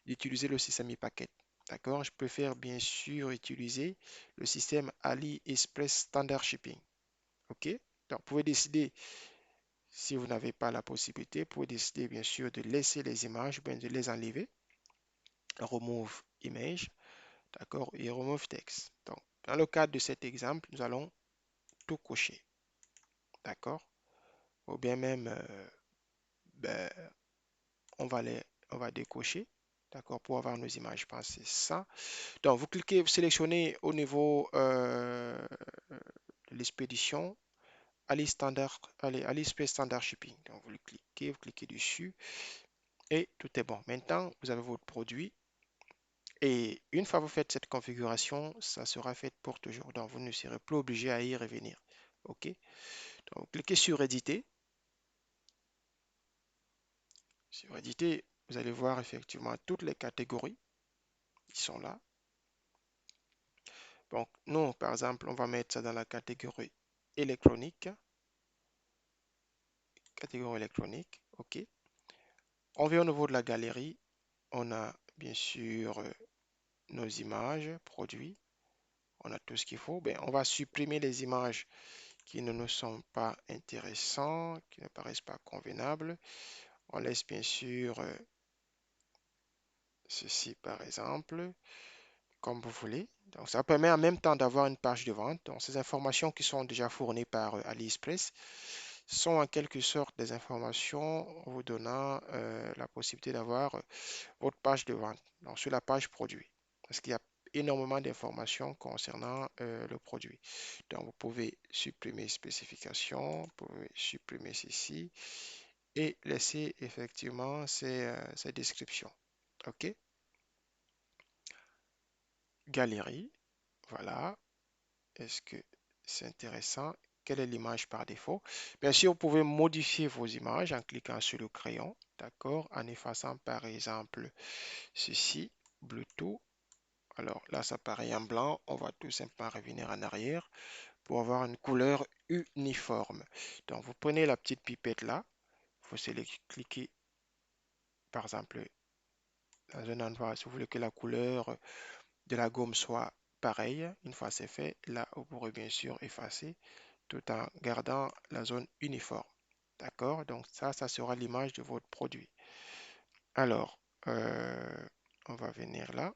d'utiliser le système e-packet. D'accord? Je préfère bien sûr utiliser le système AliExpress Standard Shipping. OK? Donc, vous pouvez décider, si vous n'avez pas la possibilité, vous pouvez décider bien sûr de laisser les images ou bien de les enlever. Remove image, d'accord? Et remove text. Donc, dans le cadre de cet exemple, nous allons tout cocher. D'accord? Ou bien même, ben, on va on va décocher. D'accord? Pour avoir nos images. Je pense que c'est ça. Donc, vous cliquez, vous sélectionnez au niveau de l'expédition, AliExpress Standard Shipping. Donc, vous cliquez dessus et tout est bon. Maintenant, vous avez votre produit et une fois que vous faites cette configuration, ça sera fait pour toujours. Donc, vous ne serez plus obligé à y revenir. OK? Donc, cliquez sur éditer. Sur éditer, vous allez voir effectivement toutes les catégories qui sont là. Donc, nous, par exemple, on va mettre ça dans la catégorie électronique. Catégorie électronique, OK. On vient au niveau de la galerie. On a bien sûr nos images, produits. On a tout ce qu'il faut. Ben, on va supprimer les images qui ne nous sont pas intéressantes, qui ne paraissent pas convenables. On laisse bien sûr ceci par exemple, comme vous voulez. Donc, ça permet en même temps d'avoir une page de vente. Donc, ces informations qui sont déjà fournies par AliExpress sont en quelque sorte des informations vous donnant la possibilité d'avoir votre page de vente, donc sur la page produit, parce qu'il y a énormément d'informations concernant le produit. Donc, vous pouvez supprimer spécification, vous pouvez supprimer ceci et laisser effectivement ces descriptions. OK? Galerie, voilà. Est-ce que c'est intéressant? Quelle est l'image par défaut? Bien sûr, vous pouvez modifier vos images en cliquant sur le crayon, d'accord? En effaçant par exemple ceci, Bluetooth. Alors là, ça paraît en blanc. On va tout simplement revenir en arrière pour avoir une couleur uniforme. Donc, vous prenez la petite pipette là. Vous cliquez, par exemple, dans un endroit, si vous voulez que la couleur de la gomme soit pareille. Une fois c'est fait, là, vous pourrez bien sûr effacer tout en gardant la zone uniforme. D'accord? Donc, ça sera l'image de votre produit. Alors, on va venir là.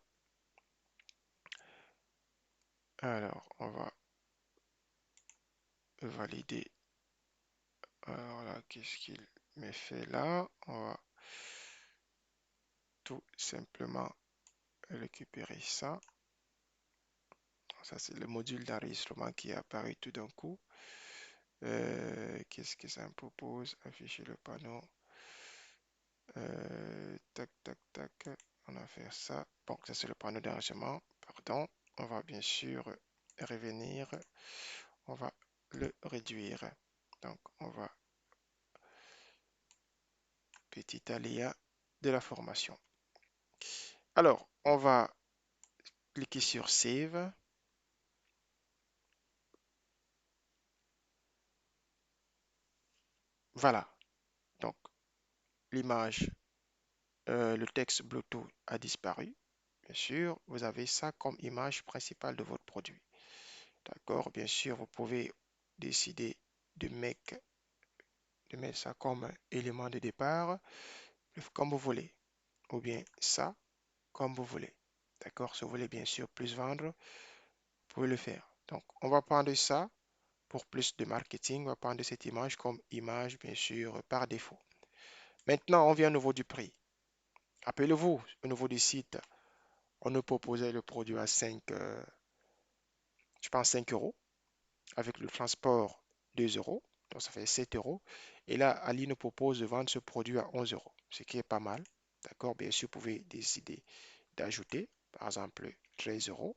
Alors, on va valider. Alors là, qu'est-ce qu'il me fait là? On va tout simplement récupérer ça. Ça, c'est le module d'enregistrement qui est apparu tout d'un coup. Qu'est-ce que ça me propose? Afficher le panneau. Tac, tac, tac. On va faire ça. Bon, ça, c'est le panneau d'enregistrement. Pardon. On va bien sûr revenir. On va le réduire. Donc, on va petit aléa de la formation. Alors, on va cliquer sur Save. Voilà. Donc, l'image, le texte Bluetooth a disparu. bien sûr, vous avez ça comme image principale de votre produit. D'accord? Bien sûr, vous pouvez décider de mettre, ça comme élément de départ, comme vous voulez, ou bien ça, comme vous voulez. D'accord? Si vous voulez bien sûr plus vendre, vous pouvez le faire. Donc, on va prendre ça pour plus de marketing. On va prendre cette image comme image, bien sûr, par défaut. Maintenant, on vient au niveau du prix. Rappelez-vous, au niveau du site, on nous proposait le produit à 5, je pense 5 euros, avec le transport 2 euros, donc ça fait 7 euros. Et là, Ali nous propose de vendre ce produit à 11 euros, ce qui est pas mal. D'accord? Bien sûr, vous pouvez décider d'ajouter, par exemple, 13 euros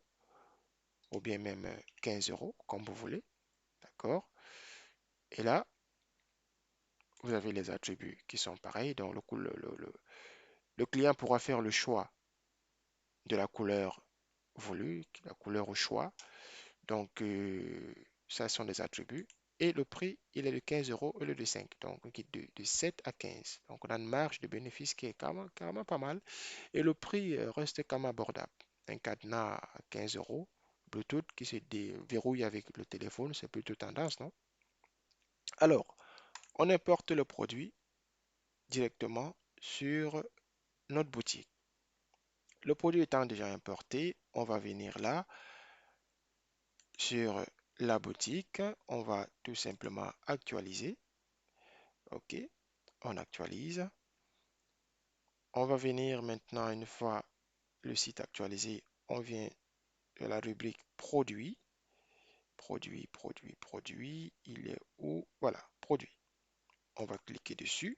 ou bien même 15 euros, comme vous voulez. D'accord? Et là, vous avez les attributs qui sont pareils. Donc, le client pourra faire le choix de la couleur voulue, la couleur au choix. Donc, ça sont des attributs. Et le prix, il est de 15 euros au lieu de 5. Donc, de 7 à 15. Donc, on a une marge de bénéfice qui est carrément pas mal. Et le prix reste quand même abordable. Un cadenas à 15 euros, Bluetooth qui se déverrouille avec le téléphone, c'est plutôt tendance, non? Alors, on importe le produit directement sur notre boutique. Le produit étant déjà importé, on va venir là sur la boutique. On va tout simplement actualiser. OK, on actualise. On va venir maintenant, une fois le site actualisé, on vient de la rubrique produit. Produit, produit, produit. Il est où? Voilà, produit. On va cliquer dessus.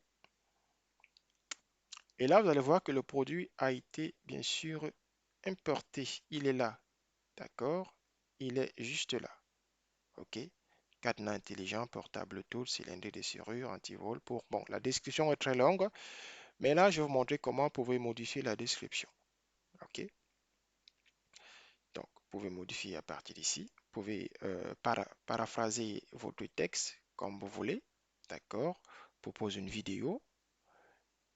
Et là, vous allez voir que le produit a été, bien sûr, importé. Il est là. D'accord? Il est juste là. OK? Cadenas intelligent, portable tool, cylindre de serrure, antivol pour... Bon, la description est très longue, mais là, je vais vous montrer comment vous pouvez modifier la description. OK? Donc, vous pouvez modifier à partir d'ici. Vous pouvez paraphraser votre texte comme vous voulez. D'accord? Propose une vidéo,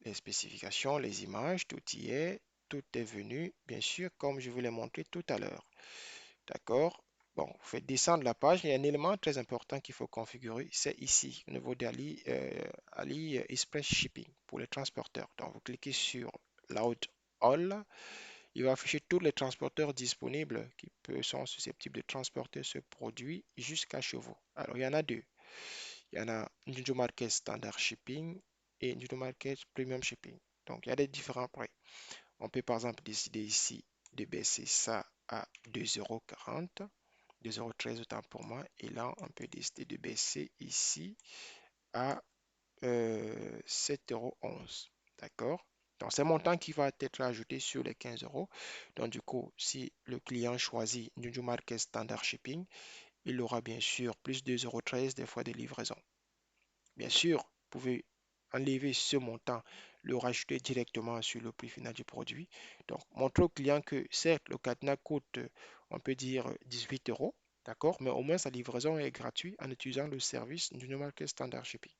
les spécifications, les images, tout y est. Tout est venu, bien sûr, comme je vous l'ai montré tout à l'heure. D'accord? Bon, vous faites descendre la page. Il y a un élément très important qu'il faut configurer. C'est ici, au niveau d'Ali Ali Express Shipping pour les transporteurs. Donc, vous cliquez sur Load All. Il va afficher tous les transporteurs disponibles sont susceptibles de transporter ce produit jusqu'à chez vous. Alors, il y en a deux. Il y en a Njujo Market Standard Shipping et Njujo Market Premium Shipping. Donc, il y a des différents prix. On peut par exemple décider ici de baisser ça à 2,40 €, 2,13 € autant pour moi. Et là, on peut décider de baisser ici à 7,11 €. D'accord? Donc, c'est un montant qui va être ajouté sur les 15 euros. Donc, du coup, si le client choisit Njujo Market Standard Shipping, il aura bien sûr plus 2,13 € des fois de livraison. Bien sûr, vous pouvez enlever ce montant, le rajouter directement sur le prix final du produit. Donc, montrer au client que certes, le cadenas coûte, on peut dire 18 euros, d'accord, mais au moins sa livraison est gratuite en utilisant le service du Market Standard Shipping.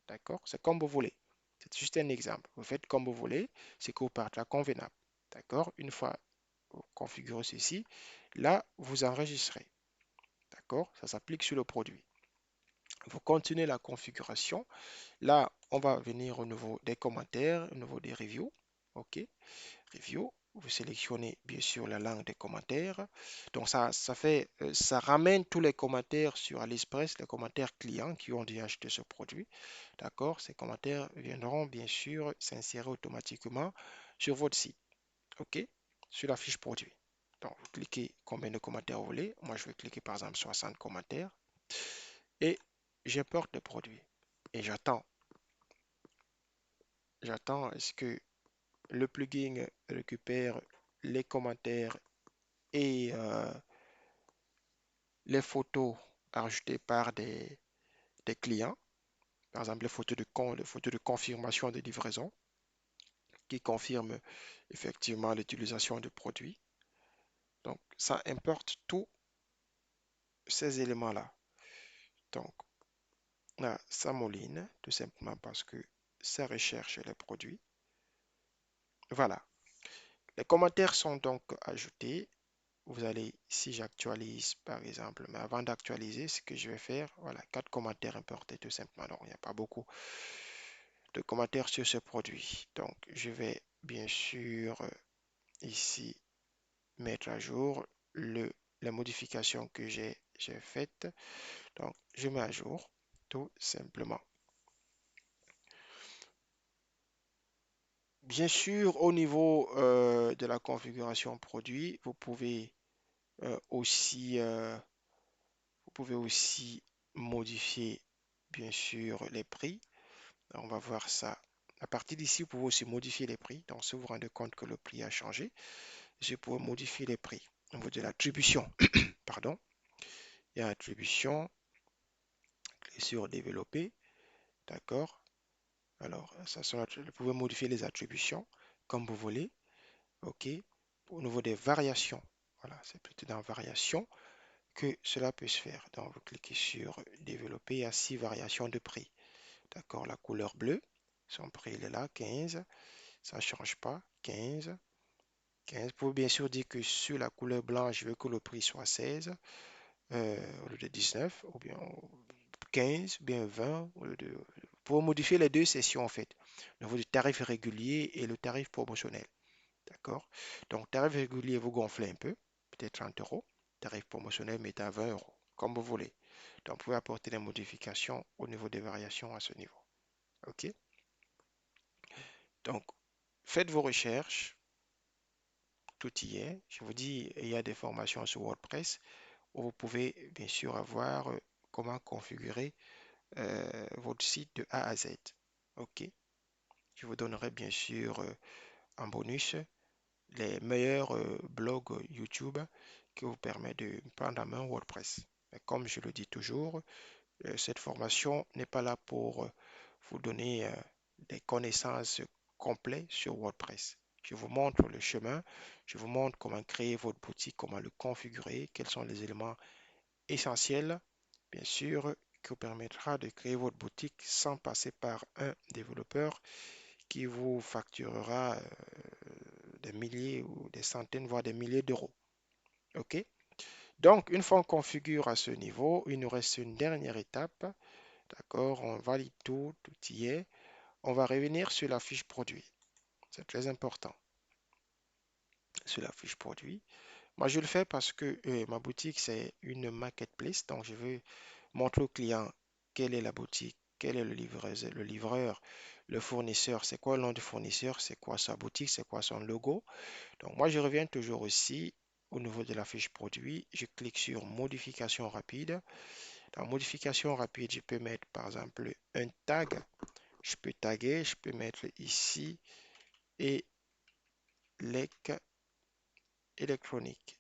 D'accord? C'est comme vous voulez. C'est juste un exemple. Vous faites comme vous voulez, c'est que vous partez à convenable. D'accord? Une fois vous configurez ceci, là, vous enregistrez. D'accord? Ça s'applique sur le produit. Vous continuez la configuration. Là, on va venir au niveau des commentaires, au niveau des reviews. OK, review. Vous sélectionnez bien sûr la langue des commentaires. Donc ça ramène tous les commentaires sur AliExpress, les commentaires clients qui ont déjà acheté ce produit. D'accord? Ces commentaires viendront bien sûr s'insérer automatiquement sur votre site. OK? Sur la fiche produit. Donc, vous cliquez combien de commentaires vous voulez. Moi, je vais cliquer par exemple 60 commentaires et j'importe le produit. Et j'attends est-ce que le plugin récupère les commentaires et les photos ajoutées par des clients, par exemple les photos de confirmation de livraison qui confirment effectivement l'utilisation du produit. Donc, ça importe tous ces éléments-là. Donc, là, ça mouline tout simplement parce que ça recherche les produits. Voilà. Les commentaires sont donc ajoutés. Vous allez, si j'actualise par exemple, mais avant d'actualiser, ce que je vais faire, voilà, 4 commentaires importés tout simplement. Donc, il n'y a pas beaucoup de commentaires sur ce produit. Donc, je vais bien sûr ici mettre à jour la modification que j'ai faite. Donc, je mets à jour tout simplement. Bien sûr, au niveau de la configuration produit, aussi, vous pouvez aussi modifier, bien sûr, les prix. On va voir ça. À partir d'ici, vous pouvez aussi modifier les prix. Donc, si vous vous rendez compte que le prix a changé, je pourrais modifier les prix. Au niveau de l'attribution, pardon, il y a attribution, cliquez sur développer, d'accord? Alors, vous pouvez modifier les attributions comme vous voulez, ok? Au niveau des variations, voilà, c'est plutôt dans variation que cela peut se faire. Donc, vous cliquez sur développer, il y a 6 variations de prix, d'accord? La couleur bleue, son prix il est là, 15, ça ne change pas, 15. 15. Vous pouvez bien sûr dire que sur la couleur blanche, je veux que le prix soit 16 au lieu de 19, ou bien 15, ou bien 20. Pour modifier les deux sessions, en fait, au niveau du tarif régulier et le tarif promotionnel. D'accord? Donc, tarif régulier, vous gonflez un peu, peut-être 30 euros. Tarif promotionnel, mettez à 20 euros, comme vous voulez. Donc, vous pouvez apporter des modifications au niveau des variations à ce niveau. OK? Donc, faites vos recherches, tout y est. Je vous dis, il y a des formations sur WordPress où vous pouvez bien sûr avoir comment configurer votre site de A à Z. OK? Je vous donnerai bien sûr en bonus les meilleurs blogs YouTube qui vous permettent de prendre en main WordPress. Mais comme je le dis toujours, cette formation n'est pas là pour vous donner des connaissances complètes sur WordPress. Je vous montre le chemin, je vous montre comment créer votre boutique, comment le configurer, quels sont les éléments essentiels, bien sûr, qui vous permettra de créer votre boutique sans passer par un développeur qui vous facturera des milliers ou des centaines, voire des milliers d'euros. OK? Donc, une fois qu'on configure à ce niveau, il nous reste une dernière étape. D'accord? On valide tout, tout y est. On va revenir sur la fiche produit. C'est très important. Sur la fiche produit. Moi, je le fais parce que ma boutique, c'est une marketplace. Donc, je veux montrer au client quelle est la boutique, quel est le livreur, le fournisseur, c'est quoi le nom du fournisseur, c'est quoi sa boutique, c'est quoi son logo. Donc, moi, je reviens toujours ici au niveau de la fiche produit. Je clique sur modification rapide. Dans modification rapide, je peux mettre par exemple un tag. Je peux taguer, je peux mettre ici élec électronique.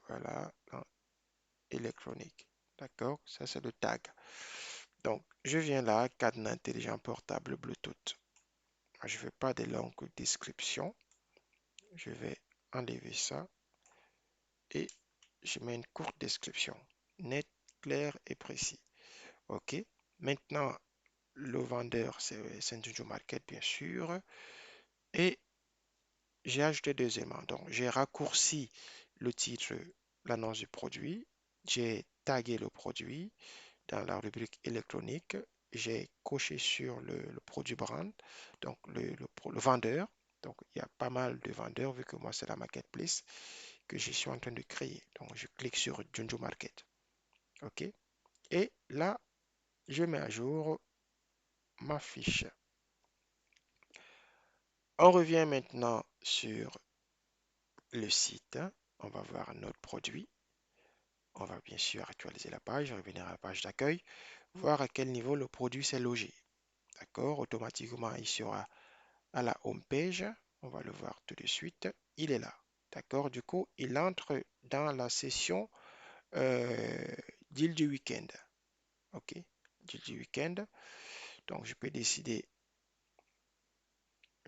Voilà, électronique. D'accord? Ça, c'est le tag. Donc, je viens là, cadenas intelligent portable Bluetooth. Je ne veux pas de longues descriptions. Je vais enlever ça et je mets une courte description. Net, clair et précis. OK. Maintenant, le vendeur, c'est Senjuju Market, bien sûr. Et j'ai ajouté 2 éléments. Donc, j'ai raccourci le titre, l'annonce du produit. J'ai tagué le produit dans la rubrique électronique. J'ai coché sur le produit brand, donc le vendeur. Donc, il y a pas mal de vendeurs, vu que moi, c'est la marketplace que je suis en train de créer. Donc, je clique sur Junju Market. OK? Et là, je mets à jour ma fiche. On revient maintenant sur le site. On va voir notre produit. On va bien sûr actualiser la page, revenir à la page d'accueil, voir à quel niveau le produit s'est logé. D'accord? Automatiquement, il sera à la home page. On va le voir tout de suite. Il est là. D'accord? Du coup, il entre dans la session deal du week-end. OK? Deal du week-end. Donc, je peux décider,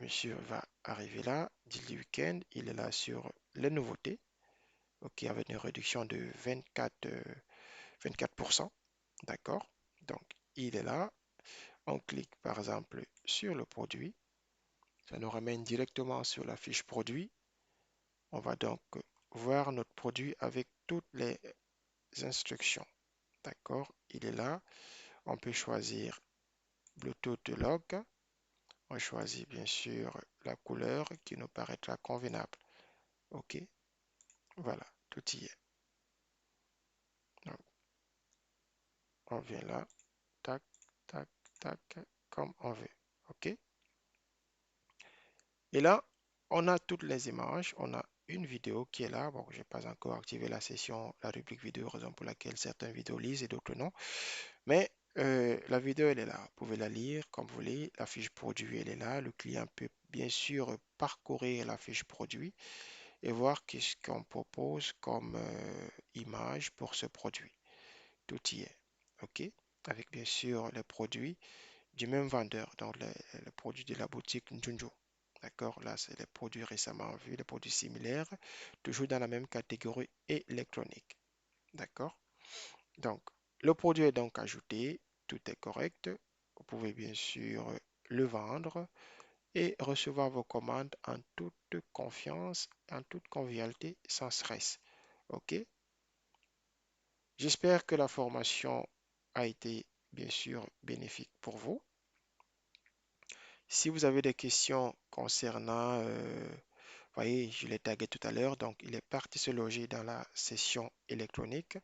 monsieur va arriver là. Deal du week-end. Il est là sur les nouveautés. OK? Avec une réduction de 24%. D'accord? Donc, il est là. On clique par exemple sur le produit. Ça nous ramène directement sur la fiche produit. On va donc voir notre produit avec toutes les instructions. D'accord? Il est là. On peut choisir Bluetooth log. On choisit bien sûr la couleur qui nous paraîtra convenable. OK? Voilà, tout y est. Donc, on vient là, tac, tac, tac, comme on veut. OK? Et là, on a toutes les images. On a une vidéo qui est là. Bon, je n'ai pas encore activé la session, la rubrique vidéo, raison pour laquelle certaines vidéos lisent et d'autres non. Mais la vidéo, elle est là. Vous pouvez la lire comme vous voulez. La fiche produit, elle est là. Le client peut bien sûr parcourir la fiche produit et voir qu'est-ce qu'on propose comme image pour ce produit. Tout y est. OK? Avec bien sûr les produits du même vendeur, donc les produits de la boutique Njunju. D'accord? Là, c'est les produits récemment vus, les produits similaires, toujours dans la même catégorie électronique. D'accord? Donc, le produit est donc ajouté, tout est correct. Vous pouvez bien sûr le vendre et recevoir vos commandes en toute confiance, en toute convivialité, sans stress. OK? J'espère que la formation a été bien sûr bénéfique pour vous. Si vous avez des questions concernant, voyez, je l'ai tagué tout à l'heure, donc il est parti se loger dans la session électronique,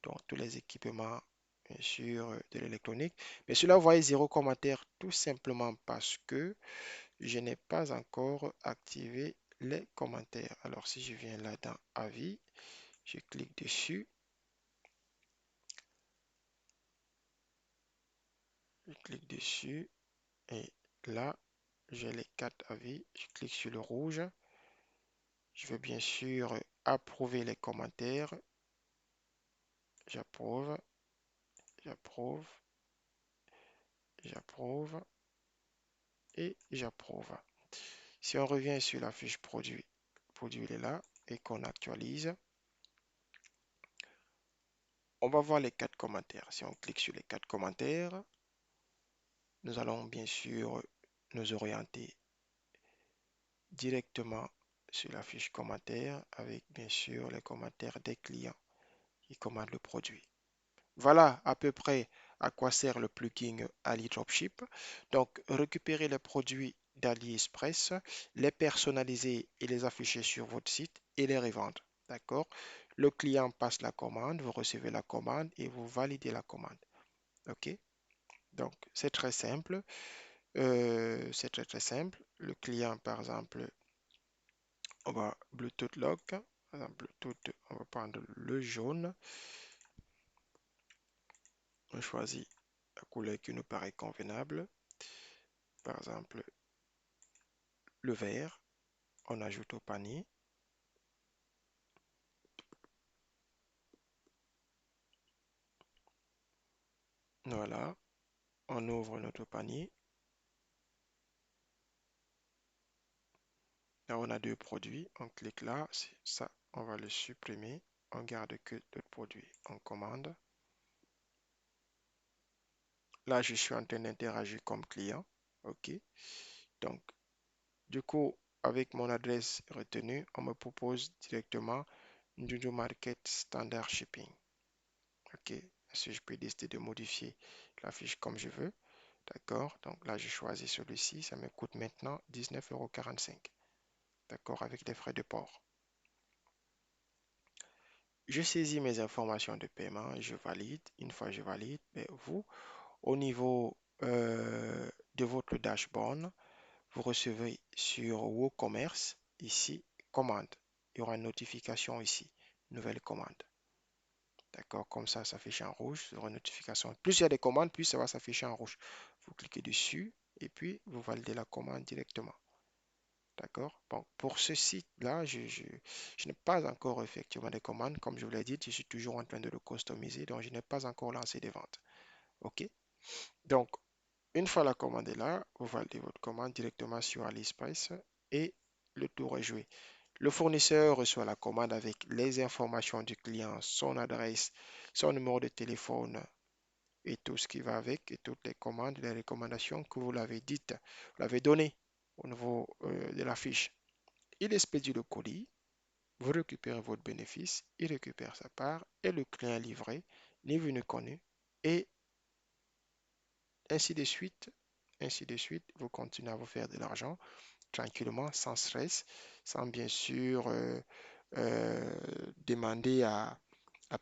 donc tous les équipements, bien sûr, de l'électronique. Mais cela, vous voyez, zéro commentaire, tout simplement parce que je n'ai pas encore activé les commentaires. Alors, si je viens là dans Avis, je clique dessus, je clique dessus, et là, j'ai les quatre avis. Je clique sur le rouge. Je veux bien sûr approuver les commentaires. J'approuve, j'approuve, j'approuve et j'approuve. Si on revient sur la fiche produit, le produit il est là et qu'on actualise, on va voir les quatre commentaires. Si on clique sur les quatre commentaires, nous allons bien sûr nous orienter directement sur la fiche commentaires avec bien sûr les commentaires des clients qui commandent le produit. Voilà à peu près à quoi sert le plugin Ali Dropship. Donc, récupérer les produits d'AliExpress, les personnaliser et les afficher sur votre site et les revendre. D'accord? Le client passe la commande, vous recevez la commande et vous validez la commande. OK? Donc, c'est très simple. C'est très très simple. Le client, par exemple, on va Bluetooth lock. Par exemple, Bluetooth, on va prendre le jaune. On choisit la couleur qui nous paraît convenable. Par exemple, le vert, on ajoute au panier. Voilà, on ouvre notre panier. Là, on a deux produits. On clique là, ça, on va le supprimer. On garde que d'autres produits. On commande. Là, je suis en train d'interagir comme client. OK. Donc, du coup, avec mon adresse retenue, on me propose directement Njuju Market Standard Shipping. OK. Si je peux décider de modifier la fiche comme je veux. D'accord? Donc là, je choisis celui-ci. Ça me coûte maintenant 19,45 €. D'accord? Avec les frais de port. Je saisis mes informations de paiement et je valide. Une fois que je valide, ben, vous, au niveau de votre dashboard, vous recevez sur WooCommerce, ici, commande. Il y aura une notification ici, nouvelle commande. D'accord? Comme ça s'affiche en rouge, il y aura une notification. Plus il y a des commandes, plus ça va s'afficher en rouge. Vous cliquez dessus et puis vous validez la commande directement. D'accord? Bon, pour ce site-là, je n'ai pas encore effectivement des commandes. Comme je vous l'ai dit, je suis toujours en train de le customiser, donc je n'ai pas encore lancé des ventes. OK? Donc, une fois la commande est là, vous validez votre commande directement sur AliExpress et le tour est joué. Le fournisseur reçoit la commande avec les informations du client, son adresse, son numéro de téléphone et tout ce qui va avec, et toutes les commandes, les recommandations que vous l'avez dites, vous l'avez donné au niveau de la fiche. Il expédie le colis vous récupérez votre bénéfice, il récupère sa part et le client livré, ni vu ni connu. Et ainsi de suite, vous continuez à vous faire de l'argent tranquillement, sans stress, sans bien sûr euh, demander à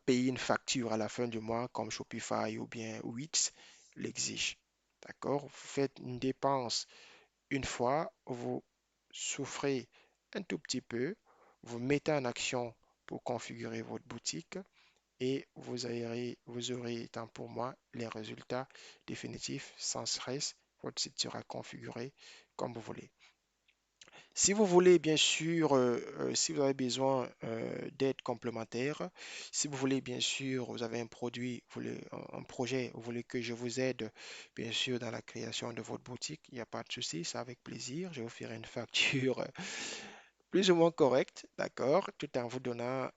payer une facture à la fin du mois comme Shopify ou bien Wix l'exige. D'accord? Vous faites une dépense une fois, vous souffrez un tout petit peu, vous mettez en action pour configurer votre boutique et vous aurez, tant pour moi, les résultats définitifs sans stress. Votre site sera configuré comme vous voulez. Si vous voulez, bien sûr, si vous avez besoin d'aide complémentaire, si vous voulez, bien sûr, vous avez un produit, un projet, vous voulez que je vous aide, bien sûr, dans la création de votre boutique, il n'y a pas de souci, c'est avec plaisir. Je vous ferai une facture plus ou moins correcte, d'accord, tout en vous donnant,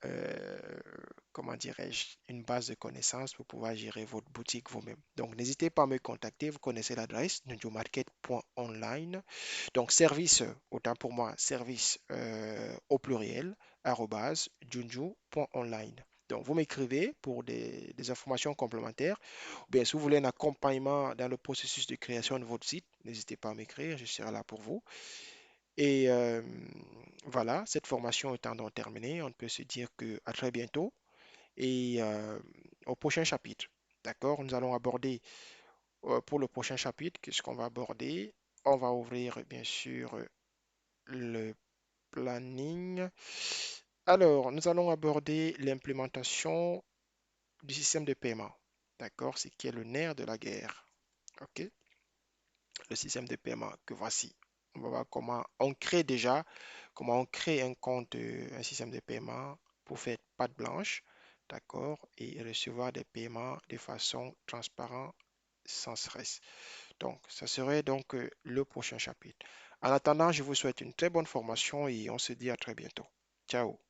comment dirais-je, une base de connaissances pour pouvoir gérer votre boutique vous-même. Donc, n'hésitez pas à me contacter, vous connaissez l'adresse, newmarket.online. Donc, service, autant pour moi, service au pluriel, arrobase, junju.online. Donc, vous m'écrivez pour des informations complémentaires. Ou bien, si vous voulez un accompagnement dans le processus de création de votre site, n'hésitez pas à m'écrire, je serai là pour vous. Et voilà, cette formation étant donc terminée, on peut se dire que à très bientôt et au prochain chapitre. D'accord? Nous allons aborder pour le prochain chapitre, qu'est-ce qu'on va aborder? On va ouvrir bien sûr le planning. Alors, nous allons aborder l'implémentation du système de paiement. D'accord? Ce qui est le nerf de la guerre. OK? Le système de paiement que voici. On va voir comment on crée un compte, un système de paiement pour faire patte blanche, d'accord, et recevoir des paiements de façon transparente, sans stress. Donc, ça serait donc le prochain chapitre. En attendant, je vous souhaite une très bonne formation et on se dit à très bientôt. Ciao.